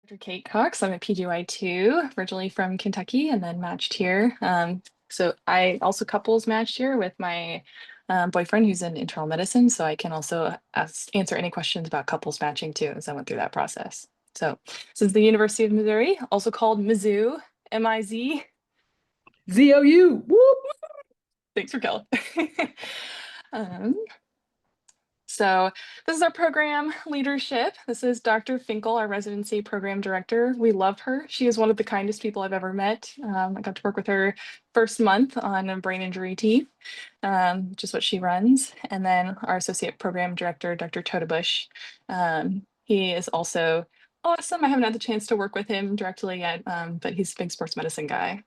Dr. Kate Cox. I'm a PGY2, originally from Kentucky and then matched here. So I also couples matched here with my boyfriend who's in internal medicine. So I can also answer any questions about couples matching too, as I went through that process. So this is the University of Missouri, also called Mizzou, M-I-Z. ZOU. Whoop. Thanks for Kel. um, So this is our program leadership. This is Dr. Finkel, our residency program director. We love her. She is one of the kindest people I've ever met. I got to work with her first month on a brain injury team, which is what she runs. And then our associate program director, Dr. Totebush. He is also awesome. I haven't had the chance to work with him directly yet, but he's a big sports medicine guy.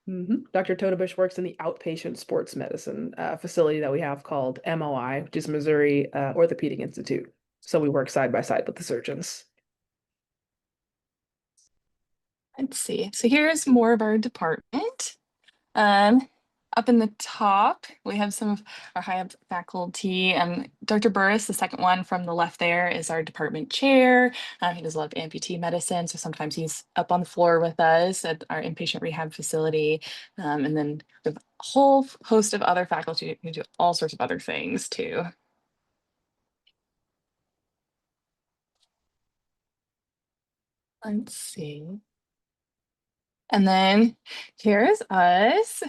Dr. Totebush works in the outpatient sports medicine facility that we have called MOI, which is Missouri Orthopedic Institute. So we work side by side with the surgeons. Let's see. So here's more of our department. Um, Up in the top, we have some of our high up faculty. Dr. Burris, the second one from the left there, is our department chair. He does a lot of amputee medicine, so sometimes he's up on the floor with us at our inpatient rehab facility. And then we have a whole host of other faculty who do all sorts of other things too. Let's see. And then here's us.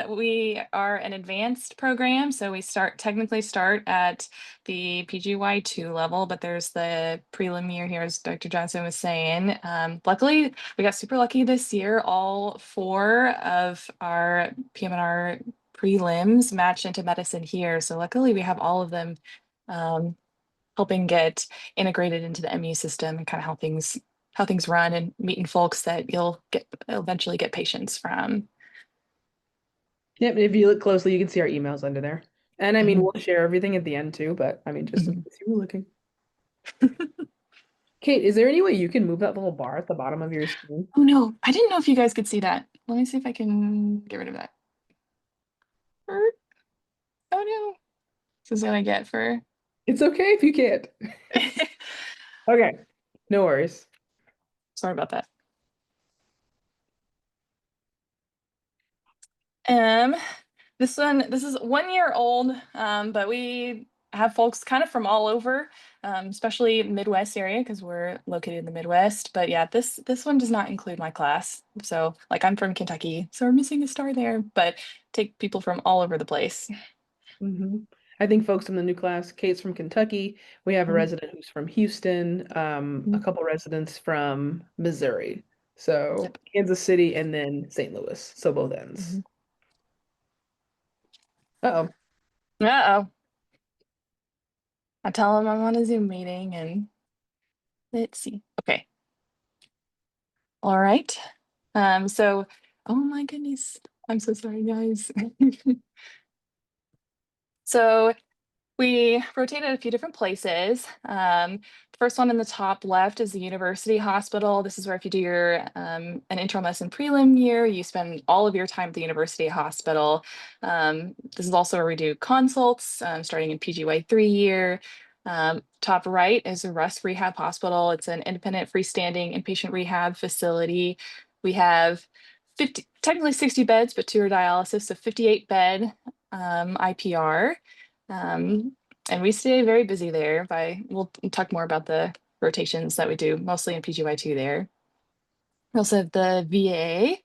We are an advanced program, so we technically start at the PGY2 level, but there's the prelim year here, as Dr. Johnson was saying. Luckily, we got super lucky this year. All four of our PM&R prelims matched into medicine here. So luckily, we have all of them helping get integrated into the MU system and kind of how things run and meeting folks that you'll eventually get patients from. Yep, if you look closely, you can see our emails under there. And I mean, Mhm. we'll share everything at the end too, but I mean, just in Mhm. case you were looking. Kate, is there any way you can move that little bar at the bottom of your screen? Oh no, I didn't know if you guys could see that. Let me see if I can get rid of that. Er, Oh no, this is what I get for. It's okay if you can't. Okay, no worries. Sorry about that. Um, this is 1 year old, but we have folks kind of from all over, especially Midwest area because we're located in the Midwest. But yeah, this one does not include my class. So like I'm from Kentucky, so we're missing a star there, but take people from all over the place. hmm I think folks in the new class, Kate's from Kentucky. We have a Mhm. resident who's from Houston, a Mhm. couple residents from Missouri. So Yep. Kansas City and then St. Louis. So both ends. Mhm. Uh-oh. Uh-oh. I tell them I'm on a Zoom meeting and let's see. Okay. All right. So oh my goodness. I'm so sorry, guys. So we rotated a few different places. The first one in the top left is the university hospital. This is where if you do your an internal medicine prelim year, you spend all of your time at the university hospital. This is also where we do consults, starting in PGY3 year. Top right is a Russ Rehab Hospital. It's an independent freestanding inpatient rehab facility. We have 50, technically 60 beds, but two are dialysis, so 58 bed IPR. And we stay very busy there we'll talk more about the rotations that we do, mostly in PGY2 there. We also have the VA,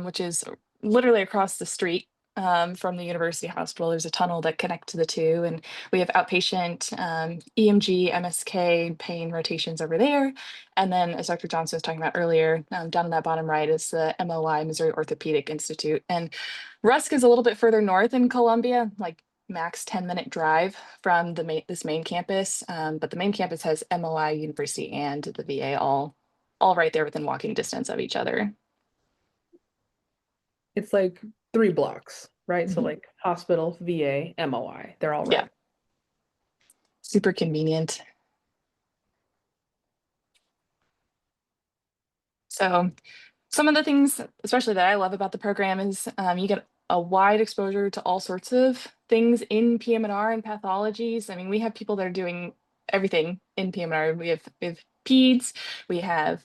which is literally across the street from the university hospital. There's a tunnel that connects the two, and we have outpatient EMG, MSK, pain rotations over there. And then, as Dr. Johnson was talking about earlier, down in that bottom right is the MOI, Missouri Orthopedic Institute. And Rusk is a little bit further north in Columbia, like max 10-minute drive from this main campus. But the main campus has MOI University and the VA all right there within walking distance of each other. It's like 3 blocks, right? So Mhm. like hospital, VA, MOI. They're all Yeah, right. super convenient. So some of the things, especially that I love about the program, is you get a wide exposure to all sorts of things in PM&R and pathologies. I mean, we have people that are doing everything in PM&R. We have peds, we have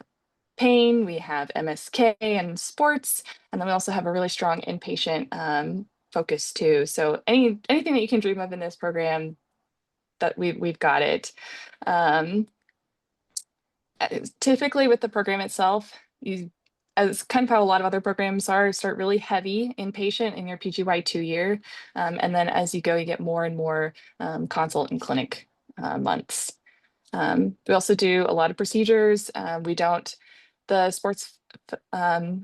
pain, we have MSK and sports, and then we also have a really strong inpatient focus too. So anything that you can dream of in this program, that we've got it. Um, Typically with the program itself, you, as kind of how a lot of other programs are, start really heavy inpatient in your PGY 2 year. And then as you go, you get more and more consult and clinic months. We also do a lot of procedures. We don't, the sports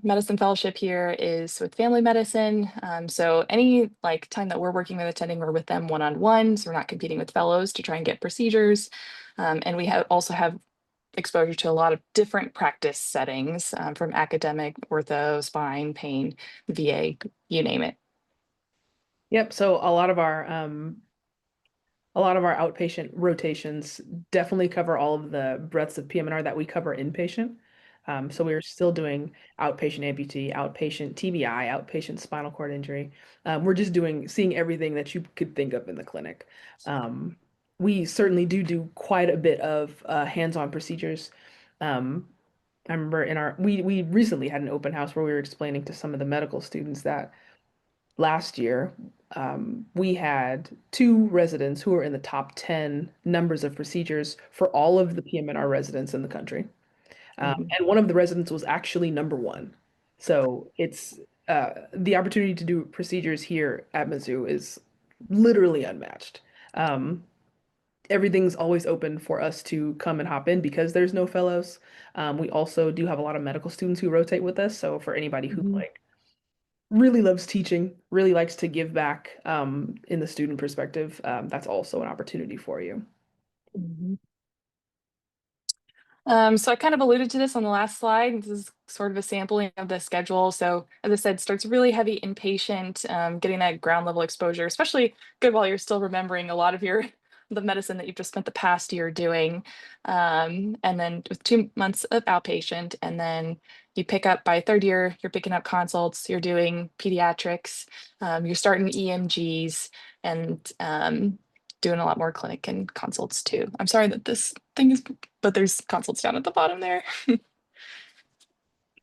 medicine fellowship here is with family medicine. So any like time that we're working with attending, we're with them one-on-one. So we're not competing with fellows to try and get procedures. And we have also have exposure to a lot of different practice settings, from academic, ortho, spine, pain, VA, you name it. Yep. So a lot of our outpatient rotations definitely cover all of the breadths of PM&R that we cover inpatient. So we're still doing outpatient amputee, outpatient TBI, outpatient spinal cord injury. We're just seeing everything that you could think of in the clinic. Um, we certainly do quite a bit of hands-on procedures. Um, I remember we recently had an open house where we were explaining to some of the medical students that last year, we had two residents who were in the top 10 numbers of procedures for all of the PM&R residents in the country. Mhm, And one of the residents was actually number one. So it's the opportunity to do procedures here at Mizzou is literally unmatched. Um, Everything's always open for us to come and hop in because there's no fellows. We also do have a lot of medical students who rotate with us. So for anybody who mhm, like really loves teaching, really likes to give back in the student perspective, that's also an opportunity for you. mhm. So I kind of alluded to this on the last slide. This is sort of a sampling of the schedule. So as I said, starts really heavy inpatient, getting that ground level exposure, especially good while you're still remembering a lot of your the medicine that you've just spent the past year doing. And then with 2 months of outpatient, and then you pick up by third year, you're picking up consults, you're doing pediatrics, you're starting EMGs, and doing a lot more clinic and consults too. I'm sorry that this thing is, but there's consults down at the bottom there.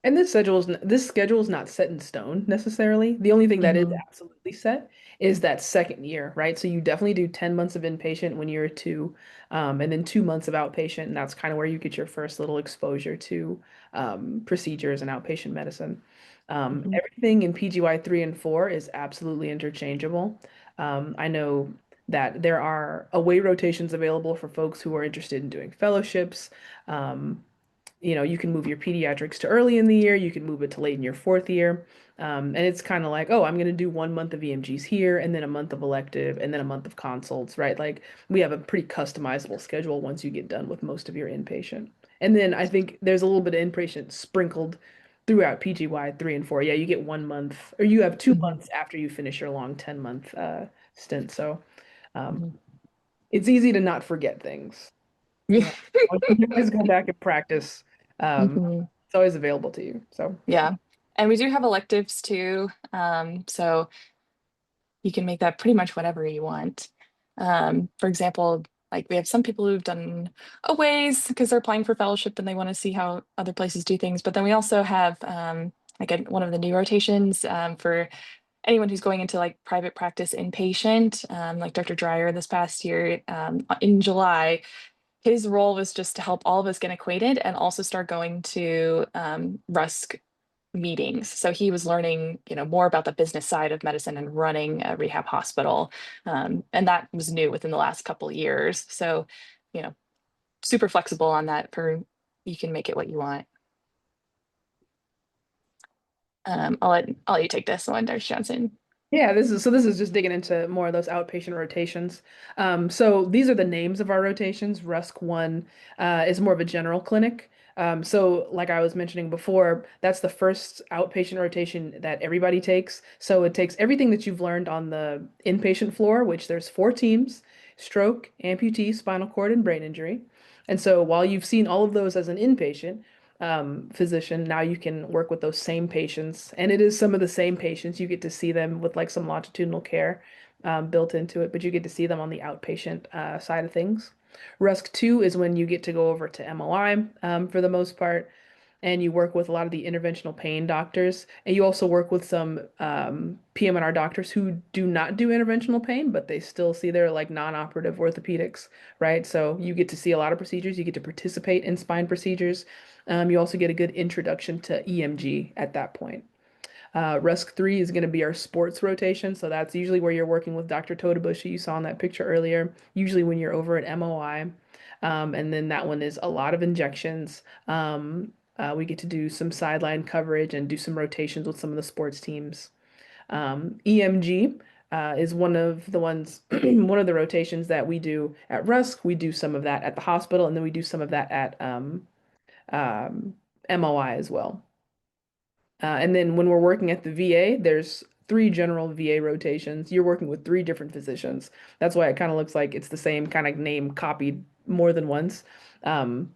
And this schedule is not set in stone necessarily. The only thing that is Hmm. absolutely set is that second year, right? So you definitely do 10 months of inpatient when you're two, and then 2 months of outpatient, and that's kind of where you get your first little exposure to procedures and outpatient medicine. Hmm. Everything in PGY 3 and 4 is absolutely interchangeable. I know that there are away rotations available for folks who are interested in doing fellowships. Um, you can move your pediatrics to early in the year, you can move it to late in your fourth year. And it's kind of like, oh, I'm going to do 1 month of EMGs here, and then a month of elective, and then a month of consults, right? Like we have a pretty customizable schedule once you get done with most of your inpatient. And then I think there's a little bit of inpatient sprinkled throughout PGY 3 and 4. Yeah, you get 1 month, or you have two Hmm. months after you finish your long 10-month stint. So um, Hmm. it's easy to not forget things. You Yeah. know, you can always go back and practice. Hmm. It's always available to you. So Yeah. And we do have electives too. So you can make that pretty much whatever you want. For example, like we have some people who've done aways because they're applying for fellowship and they want to see how other places do things. But then we also have one of the new rotations, for anyone who's going into like private practice inpatient, like Dr. Dreyer this past year, in July. His role was just to help all of us get acquainted and also start going to Rusk meetings. So he was learning, more about the business side of medicine and running a rehab hospital. And that was new within the last couple of years. So, you know, super flexible on that for you can make it what you want. I'll let you take this one, Dr. Johnson. yeah, this is just digging into more of those outpatient rotations. So these are the names of our rotations. Rusk 1 is more of a general clinic. So like I was mentioning before, that's the first outpatient rotation that everybody takes. So it takes everything that you've learned on the inpatient floor, which there's 4 teams: stroke, amputee, spinal cord, and brain injury. And so while you've seen all of those as an inpatient, physician, now you can work with those same patients. And it is some of the same patients. You get to see them with like some longitudinal care built into it, but you get to see them on the outpatient side of things. Rusk 2 is when you get to go over to MOI for the most part, and you work with a lot of the interventional pain doctors, and you also work with some PM&R doctors who do not do interventional pain, but they still see their like non-operative orthopedics, right? So you get to see a lot of procedures, you get to participate in spine procedures. You also get a good introduction to EMG at that point. Rusk 3 is going to be our sports rotation. So that's usually where you're working with Dr. Todebush, who you saw in that picture earlier, usually when you're over at MOI. And then that one is a lot of injections. We get to do some sideline coverage and do some rotations with some of the sports teams. EMG is one of the ones, one of the rotations that we do at Rusk. We do some of that at the hospital, and then we do some of that at um, MOI as well. And then when we're working at the VA, there's three general VA rotations. You're working with three different physicians. That's why it kind of looks like it's the same kind of name copied more than once. Um,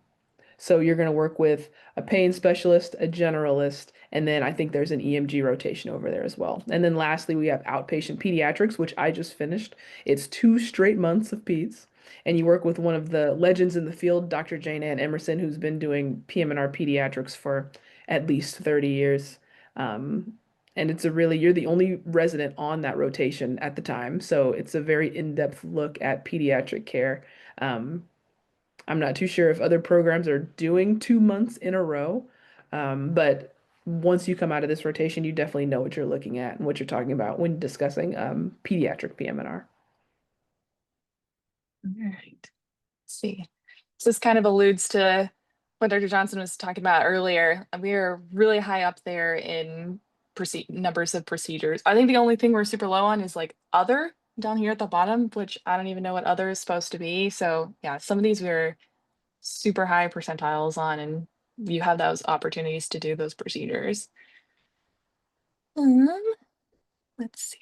so you're going to work with a pain specialist, a generalist, and then I think there's an EMG rotation over there as well. And then lastly, we have outpatient pediatrics, which I just finished. It's 2 straight months of peds. And you work with one of the legends in the field, Dr. Jane Ann Emerson, who's been doing PM&R pediatrics for at least 30 years. Um, and it's a really, you're the only resident on that rotation at the time. So it's a very in-depth look at pediatric care. Um, I'm not too sure if other programs are doing 2 months in a row, but once you come out of this rotation, you definitely know what you're looking at and what you're talking about when discussing pediatric PM&R. All right. Let's see. So this kind of alludes to what Dr. Johnson was talking about earlier. We are really high up there in numbers of procedures. I think the only thing we're super low on is like other down here at the bottom, which I don't even know what other is supposed to be. So yeah, some of these we're super high percentiles on, and you have those opportunities to do those procedures. Um, let's see.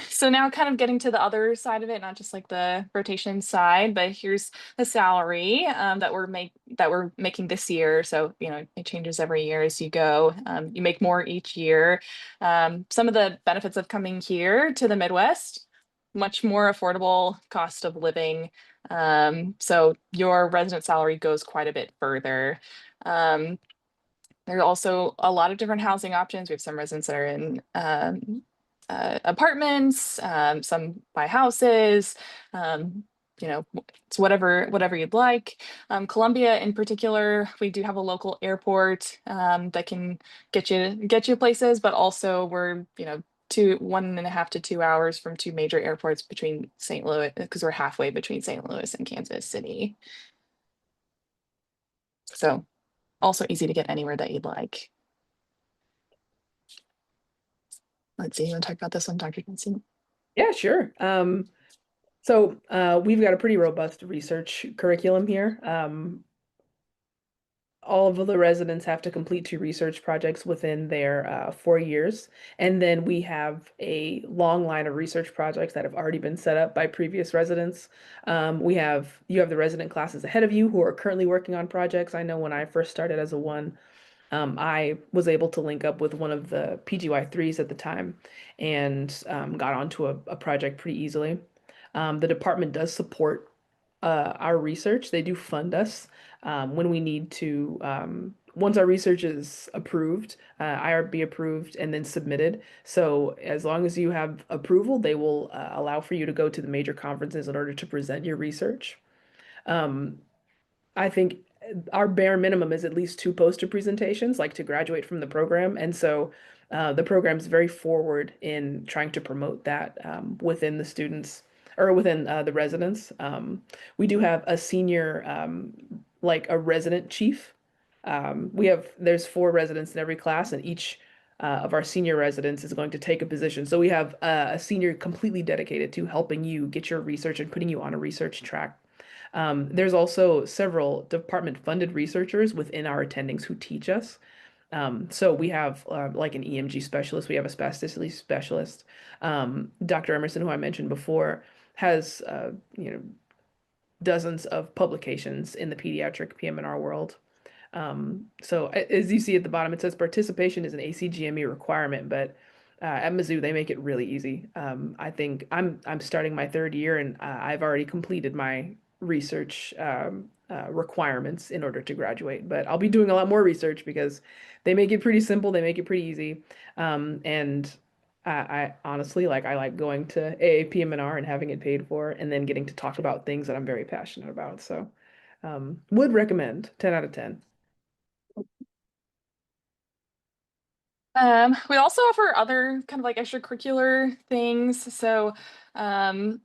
So now kind of getting to the other side of it, not just like the rotation side, but here's the salary that we're making this year. So, you know, it changes every year as you go. You make more each year. Some of the benefits of coming here to the Midwest, much more affordable cost of living. So your resident salary goes quite a bit further. Um, there are also a lot of different housing options. We have some residents that are in apartments, some buy houses, um, you know, it's whatever you'd like. Columbia in particular, we do have a local airport that can get you places, but also we're, you know, 1.5 to 2 hours from two major airports between St. Louis, because we're halfway between St. Louis and Kansas City. So also easy to get anywhere that you'd like. Let's see, you want to talk about this one, Dr. Johnson? Yeah, sure. We've got a pretty robust research curriculum here. All of the residents have to complete 2 research projects within their 4 years. And then we have a long line of research projects that have already been set up by previous residents. You have the resident classes ahead of you who are currently working on projects. I know when I first started as a one, I was able to link up with one of the PGY3s at the time and got onto a project pretty easily. The department does support our research. They do fund us when we need to. Once our research is approved, IRB approved, and then submitted. So as long as you have approval, they will allow for you to go to the major conferences in order to present your research. Um, I think our bare minimum is at least 2 poster presentations, like to graduate from the program. And so the program's very forward in trying to promote that within the students or within the residents. We do have a senior, like a resident chief. There's 4 residents in every class, and each of our senior residents is going to take a position. So we have a senior completely dedicated to helping you get your research and putting you on a research track. There's also several department-funded researchers within our attendings who teach us. So we have like an EMG specialist, we have a spasticity specialist. Dr. Emerson, who I mentioned before, has dozens of publications in the pediatric PM&R world. So as you see at the bottom, it says participation is an ACGME requirement, but At Mizzou, they make it really easy. I think I'm starting my third year, and I've already completed my research requirements in order to graduate. But I'll be doing a lot more research because they make it pretty simple. They make it pretty easy. And I honestly I like going to AAPM&R and having it paid for, and then getting to talk about things that I'm very passionate about. So, would recommend 10 out of 10. We also offer other kind of like extracurricular things. So, um,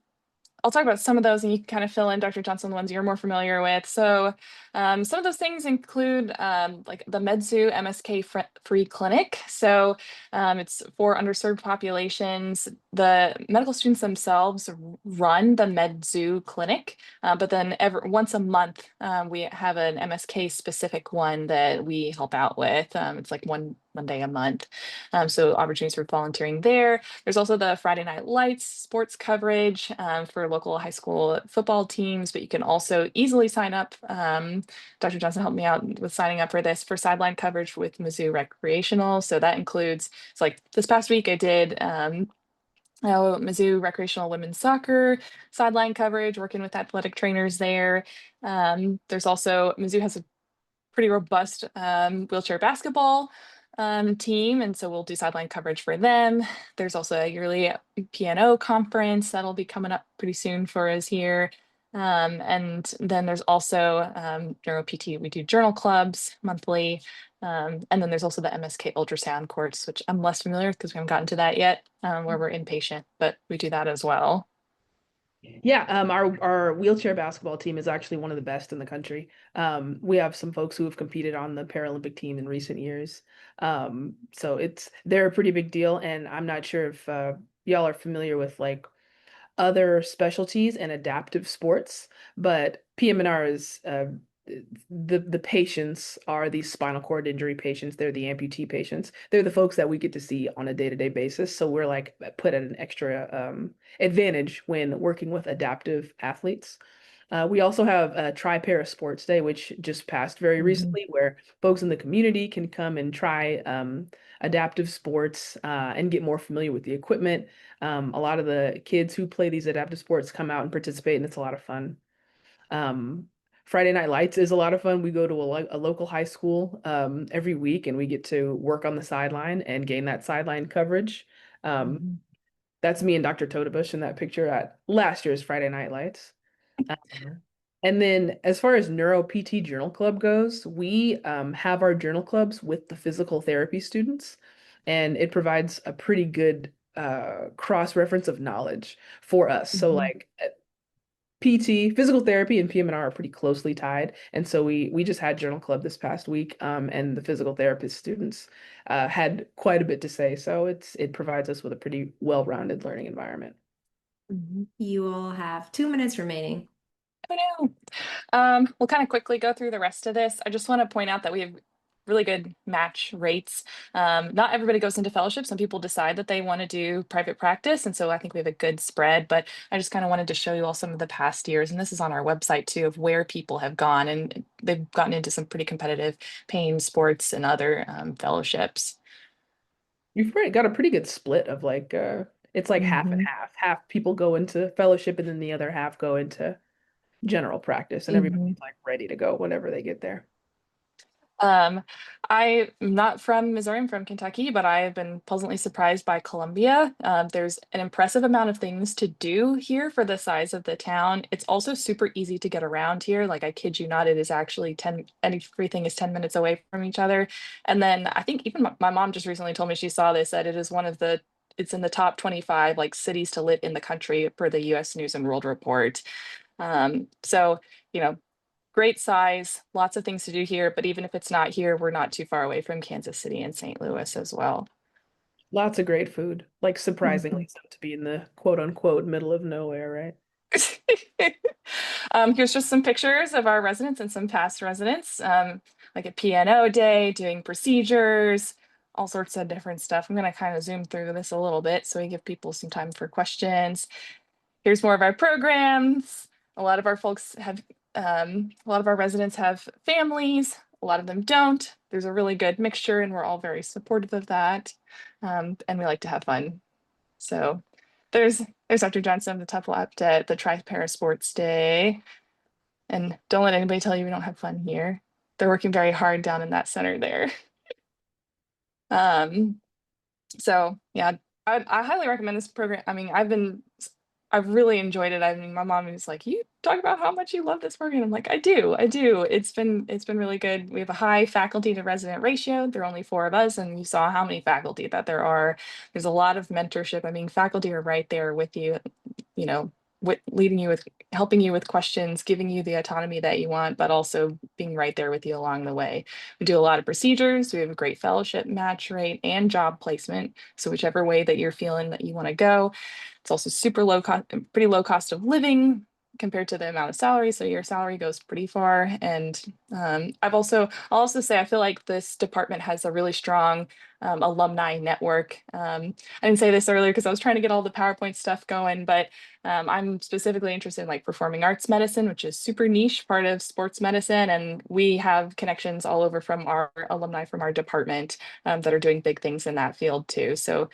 I'll talk about some of those and you can kind of fill in, Dr. Johnson, the ones you're more familiar with. So some of those things include like the MedZoo MSK free clinic. So it's for underserved populations. The medical students themselves run the MedZoo clinic, but then once a month we have an MSK specific one that we help out with. It's like one day a month. So opportunities for volunteering there. There's also the Friday Night Lights sports coverage for local high school football teams, but you can also easily sign up. Dr. Johnson helped me out with signing up for this for sideline coverage with Mizzou Recreational. So that includes, it's like this past week I did Mizzou Recreational Women's Soccer sideline coverage, working with athletic trainers there. There's also, Mizzou has a pretty robust wheelchair basketball team, and so we'll do sideline coverage for them. There's also a yearly piano conference that'll be coming up pretty soon for us here. And then there's also Neuro PT. We do journal clubs monthly. And then there's also the MSK ultrasound course, which I'm less familiar with because we haven't gotten to that yet, where we're inpatient, but we do that as well. Yeah, our wheelchair basketball team is actually one of the best in the country. We have some folks who have competed on the Paralympic team in recent years. So they're a pretty big deal, and I'm not sure if y'all are familiar with like other specialties and adaptive sports, but PM&R is the patients are these spinal cord injury patients. They're the amputee patients. They're the folks that we get to see on a day-to-day basis. So we're like put at an extra advantage when working with adaptive athletes. We also have a Tri-Para Sports Day, which just passed very Mhm. recently, where folks in the community can come and try adaptive sports and get more familiar with the equipment. A lot of the kids who play these adaptive sports come out and participate, and it's a lot of fun. Um, Friday Night Lights is a lot of fun. We go to a local high school every week, and we get to work on the sideline and gain that sideline coverage. Um, Mhm. that's me and Dr. Totebush in that picture at last year's Friday Night Lights. And then as far as Neuro PT Journal Club goes, we have our journal clubs with the physical therapy students, and it provides a pretty good cross-reference of knowledge for us. So Mhm. like PT, physical therapy, and PM&R are pretty closely tied. And so we just had journal club this past week, and the physical therapist students had quite a bit to say. So it provides us with a pretty well-rounded learning environment. Mhm. You all have 2 minutes remaining. Oh no. We'll kind of quickly go through the rest of this. I just want to point out that we have really good match rates. Not everybody goes into fellowship. Some people decide that they want to do private practice. And so I think we have a good spread, but I just kind of wanted to show you all some of the past years. And this is on our website too, of where people have gone and they've gotten into some pretty competitive pain sports and other fellowships. You've got a pretty good split of it's like half and Mhm. half. Half people go into fellowship and then the other half go into general practice, and Mhm. everybody's like ready to go whenever they get there. Um, I'm not from Missouri, I'm from Kentucky, but I have been pleasantly surprised by Columbia. There's an impressive amount of things to do here for the size of the town. It's also super easy to get around here. Like, I kid you not, it is actually 10, everything is 10 minutes away from each other. And then I think even my mom just recently told me she saw this, that it is one of the it's in the top 25 like cities to live in the country per the US News and World Report. So, you know, great size, lots of things to do here, but even if it's not here, we're not too far away from Kansas City and St. Louis as well. Lots of great food, like Mhm. surprisingly so to be in the quote unquote middle of nowhere, right? Here's just some pictures of our residents and some past residents, like a piano day, doing procedures, all sorts of different stuff. I'm going to kind of zoom through this a little bit so we give people some time for questions. Here's more of our programs. A lot of our folks have, a lot of our residents have families. a lot of them don't. There's a really good mixture, and we're all very supportive of that. And we like to have fun. So there's Dr. Johnson, the top left at the Tri-Para Sports Day. And don't let anybody tell you we don't have fun here. They're working very hard down in that center there. Um, so yeah, I highly recommend this program. I mean, I've really enjoyed it. I mean, my mom is like, you talk about how much you love this program. I'm like, I do. It's been really good. We have a high faculty to resident ratio. There are only 4 of us, and you saw how many faculty that there are. There's a lot of mentorship. I mean, faculty are right there with you, you know, with leading you with helping you with questions, giving you the autonomy that you want, but also being right there with you along the way. We do a lot of procedures. We have a great fellowship match rate and job placement. So whichever way that you're feeling that you want to go. It's also super low cost, pretty low cost of living compared to the amount of salary. So your salary goes pretty far. And I'll also say I feel like this department has a really strong alumni network. I didn't say this earlier because I was trying to get all the PowerPoint stuff going, but I'm specifically interested in like performing arts medicine, which is super niche part of sports medicine. And we have connections all over from our alumni from our department that are doing big things in that field too. So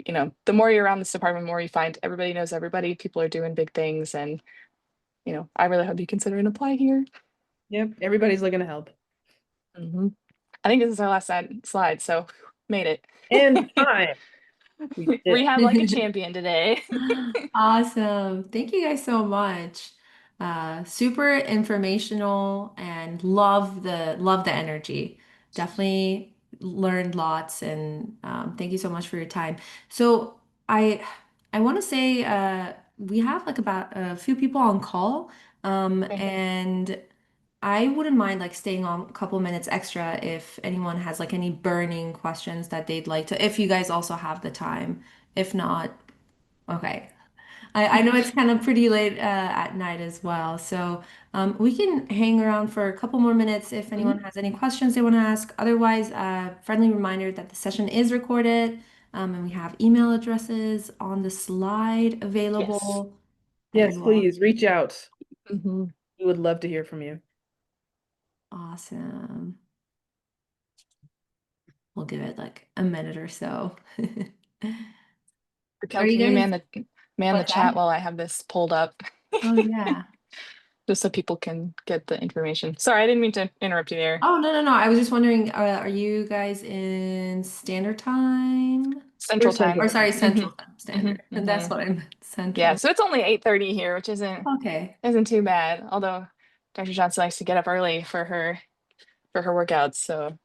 the more you're around this department, the more you find everybody knows everybody, people are doing big things. And, I really hope you consider and apply here. Yep, everybody's looking to help. Mhm. I think this is our last slide, so made it. And time. We did it. Rehab like a champion today. Awesome. Thank you guys so much. Super informational and love the energy. Definitely learned lots and thank you so much for your time. So I I want to say we have like about a few people on call Okay. and I wouldn't mind like staying on a couple minutes extra if anyone has like any burning questions that they'd like to, if you guys also have the time. If not, okay. I know it's kind of pretty late at night as well. So we can hang around for a couple more minutes if anyone Mhm. has any questions they want to ask. Otherwise, friendly reminder that the session is recorded and we have email addresses on the slide Yes. available. Yes, And we'll, please reach out. Mhm. We would love to hear from you. awesome. We'll give it like a minute or so. Are Raquel, you can you guys, man the what's chat that? while I have this pulled up? Oh, yeah. Just so people can get the information. Sorry, I didn't mean to interrupt you there. Oh, no, no, no. I was just wondering, are you guys in standard time? We're Central Central time. Or sorry, Time. Hmm. Central Time Hmm. Standard. Hmm. That's what I meant. Yeah, Central. so it's only 8:30 here, which isn't Okay. isn't too bad. Although Dr. Johnson likes to get up early for her workouts. So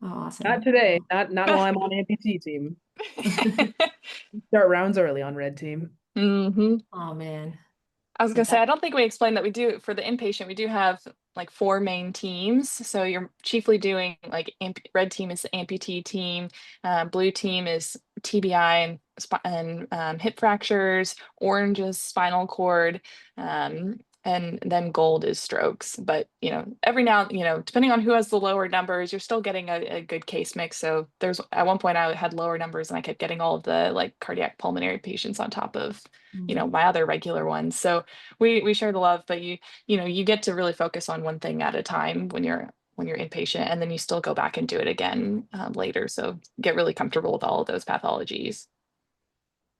Oh, Not awesome. today. Not while I'm on amputee team. Start rounds early on red team. hmm Oh man. I was Yeah, gonna say, I don't think we explained that we do for the inpatient, we do have like 4 main teams. So you're chiefly doing like red team is the amputee team, blue team is TBI and hip fractures, orange is spinal cord, and then gold is strokes. But every now, depending on who has the lower numbers, you're still getting a good case mix. So there's at one point I had lower numbers and I kept getting all of the like cardiac pulmonary patients on top of Mm, my other regular ones. So we share the love, but you get to really focus on one thing at a time when you're inpatient, and then you still go back and do it again later. So get really comfortable with all of those pathologies.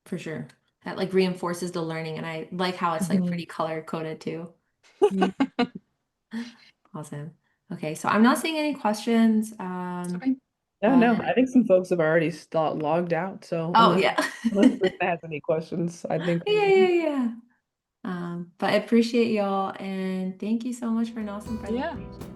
for sure. That like reinforces the learning and I like how it's like Mhm. pretty color coded too. Mm. Awesome. Okay, so I'm not seeing any questions. Okay. No, But no. I think some folks have already logged out. So oh unless yeah. unless Brenda has any questions, I think we're Yeah, good. yeah, yeah. But I appreciate y'all and thank you so much for an awesome Yeah. presentation.